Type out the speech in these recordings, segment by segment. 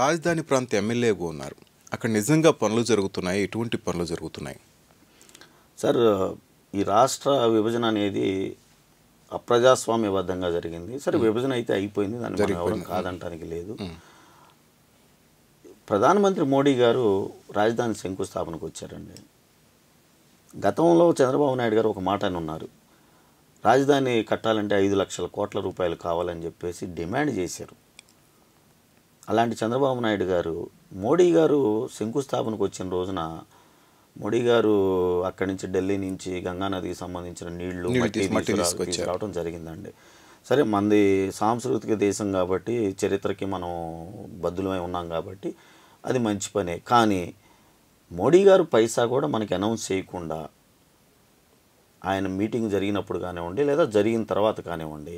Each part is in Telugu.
రాజధాని ప్రాంత ఎమ్మెల్యేగా ఉన్నారు. అక్కడ నిజంగా పనులు జరుగుతున్నాయి? ఎటువంటి పనులు జరుగుతున్నాయి? సార్, ఈ రాష్ట్ర విభజన అనేది అప్రజాస్వామ్యబద్ధంగా జరిగింది. సరే, విభజన అయితే అయిపోయింది, దాన్ని మనం ఎవరు కాదంటానికి లేదు. ప్రధానమంత్రి మోడీ గారు రాజధాని శంకుస్థాపనకు వచ్చారండి. గతంలో చంద్రబాబు నాయుడు గారు ఒక మాట అని ఉన్నారు, రాజధాని కట్టాలంటే 5 లక్షల కోట్ల రూపాయలు కావాలని చెప్పేసి డిమాండ్ చేశారు. అలాంటి చంద్రబాబు నాయుడు గారు మోడీ గారు శంకుస్థాపనకు వచ్చిన రోజున మోడీ గారు అక్కడి నుంచి ఢిల్లీ నుంచి గంగానదికి సంబంధించిన నీళ్లు తీసుకురావడం జరిగిందండి. సరే, మనది సాంస్కృతిక దేశం కాబట్టి, చరిత్రకి మనం బద్దులమై ఉన్నాం కాబట్టి అది మంచి పనే. కానీ మోడీ గారు పైసా కూడా మనకి అనౌన్స్ చేయకుండా ఆయన మీటింగ్ జరిగినప్పుడు కానివ్వండి, లేదా జరిగిన తర్వాత కానివ్వండి,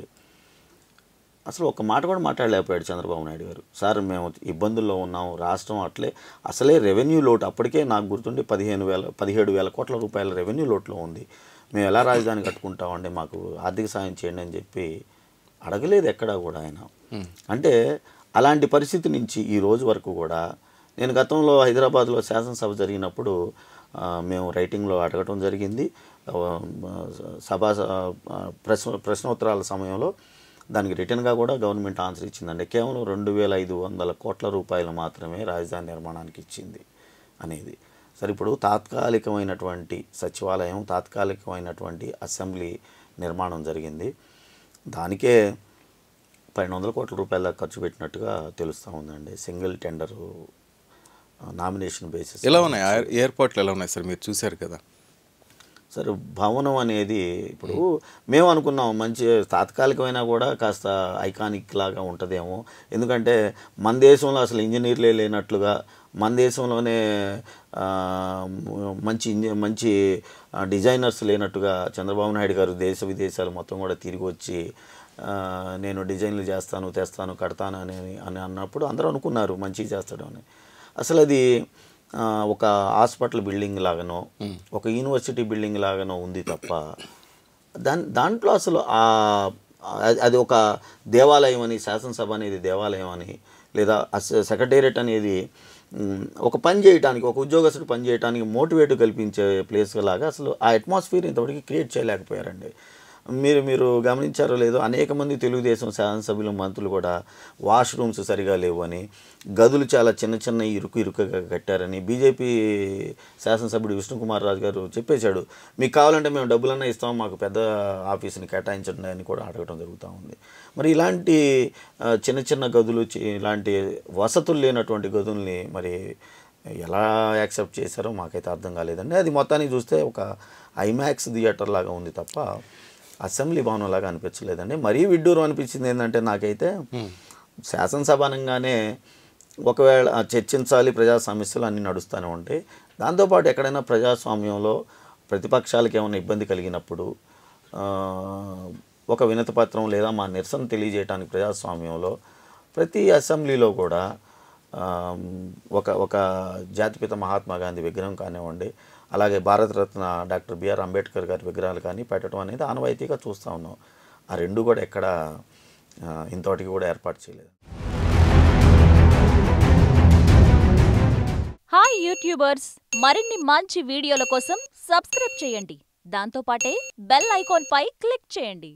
అసలు ఒక మాట కూడా మాట్లాడలేకపోయాడు చంద్రబాబు నాయుడు గారు. సార్, మేము ఇబ్బందుల్లో ఉన్నాం, రాష్ట్రం అసలే రెవెన్యూ లోటు అప్పటికే నాకు గుర్తుండి 17,000 కోట్ల రూపాయల రెవెన్యూ లోటులో ఉంది, మేము ఎలా రాజధాని కట్టుకుంటామండి, మాకు ఆర్థిక సాయం చేయండి అని చెప్పి అడగలేదు ఎక్కడా కూడా ఆయన. అంటే అలాంటి పరిస్థితి నుంచి ఈ రోజు వరకు కూడా, నేను గతంలో హైదరాబాద్లో శాసనసభ జరిగినప్పుడు మేము రైటింగ్లో అడగటం జరిగింది. ప్రశ్నోత్తరాల సమయంలో దానికి రిటర్న్గా కూడా గవర్నమెంట్ ఆన్సర్ ఇచ్చిందండి. కేవలం 2,500 కోట్ల రూపాయలు మాత్రమే రాజధాని నిర్మాణానికి ఇచ్చింది అనేది. సరే, ఇప్పుడు తాత్కాలికమైనటువంటి సచివాలయం, తాత్కాలికమైనటువంటి అసెంబ్లీ నిర్మాణం జరిగింది. దానికే 1,200 కోట్ల రూపాయల దాకా ఖర్చు పెట్టినట్టుగా తెలుస్తూ ఉందండి. Single tender, nomination basis. ఎలా ఉన్నాయి ఏర్పాట్లు, ఎలా ఉన్నాయి సార్? మీరు చూశారు కదా సార్. భవనం అనేది ఇప్పుడు మేము అనుకున్నాం మంచి తాత్కాలికమైనా కూడా కాస్త ఐకానిక్ లాగా ఉంటుందేమో. ఎందుకంటే మన దేశంలో అసలు ఇంజనీర్లే లేనట్లుగా, మన దేశంలోనే మంచి డిజైనర్స్ లేనట్టుగా చంద్రబాబు నాయుడు గారు దేశ విదేశాలు మొత్తం కూడా తిరిగి వచ్చి నేను డిజైన్లు చేస్తాను, తెస్తాను, కడతాను అని అన్నప్పుడు అందరూ అనుకున్నారు మంచిగా చేస్తాడు అని. అసలు అది ఒక హాస్పిటల్ బిల్డింగ్ లాగానో, ఒక యూనివర్సిటీ బిల్డింగ్ లాగానో ఉంది తప్ప దాంట్లో అసలు అది ఒక దేవాలయం అని, శాసనసభ అనేది దేవాలయం అని, లేదా సెక్రటేరియట్ అనేది ఒక పని చేయడానికి, ఒక ఉద్యోగస్తుడు పని చేయడానికి మోటివేట్ కల్పించే ప్లేస్ లాగా అసలు ఆ అట్మాస్ఫియర్ ఇంతవరకు క్రియేట్ చేయలేకపోయారండి. మీరు గమనించారో లేదో, అనేక మంది తెలుగుదేశం శాసనసభ్యులు, మంత్రులు కూడా వాష్రూమ్స్ సరిగా లేవు అని, గదులు చాలా చిన్న ఇరుకుగా కట్టారని బీజేపీ శాసనసభ్యుడు విష్ణుకుమార్ రాజు గారు చెప్పేశాడు. మీకు కావాలంటే మేము డబ్బులన్నా ఇస్తాం, మాకు పెద్ద ఆఫీసుని కేటాయించండి అని కూడా అడగడం జరుగుతూ ఉంది. మరి ఇలాంటి చిన్న గదులు, ఇలాంటి వసతులు లేనటువంటి గదుల్ని మరి ఎలా యాక్సెప్ట్ చేశారో మాకైతే అర్థం కాలేదండి. అది మొత్తానికి చూస్తే ఒక ఐమాక్స్ థియేటర్ లాగా ఉంది తప్ప అసెంబ్లీ భవనం లాగా అనిపించలేదండి. మరీ విడ్డూరం అనిపించింది ఏంటంటే నాకైతే, శాసనసభ అనగానే ఒకవేళ చర్చించాలి, ప్రజా సమస్యలు అన్నీ నడుస్తూనే ఉంటాయి. దాంతోపాటు ఎక్కడైనా ప్రజాస్వామ్యంలో ప్రతిపక్షాలకు ఏమైనా ఇబ్బంది కలిగినప్పుడు ఒక వినతిపత్రం లేదా మా నిరసన తెలియజేయడానికి ప్రజాస్వామ్యంలో ప్రతి అసెంబ్లీలో కూడా ఒక జాతిపిత మహాత్మా గాంధీ విగ్రహం కానివ్వండి, అలాగే భారతరత్న డాక్టర్ బిఆర్ అంబేద్కర్ గారి విగ్రహాలు కానీ పెట్టడం అనేది ఆనవాయితీగా చూస్తూ ఉన్నాం. ఆ రెండు కూడా ఎక్కడ ఇంతవరకు కూడా ఏర్పాటు చేయలేదు. హాయ్ యూట్యూబర్స్, మరిన్ని మంచి వీడియోల కోసం సబ్స్క్రైబ్ చేయండి. దాంతోపాటే బెల్ ఐకాన్ పై క్లిక్ చేయండి.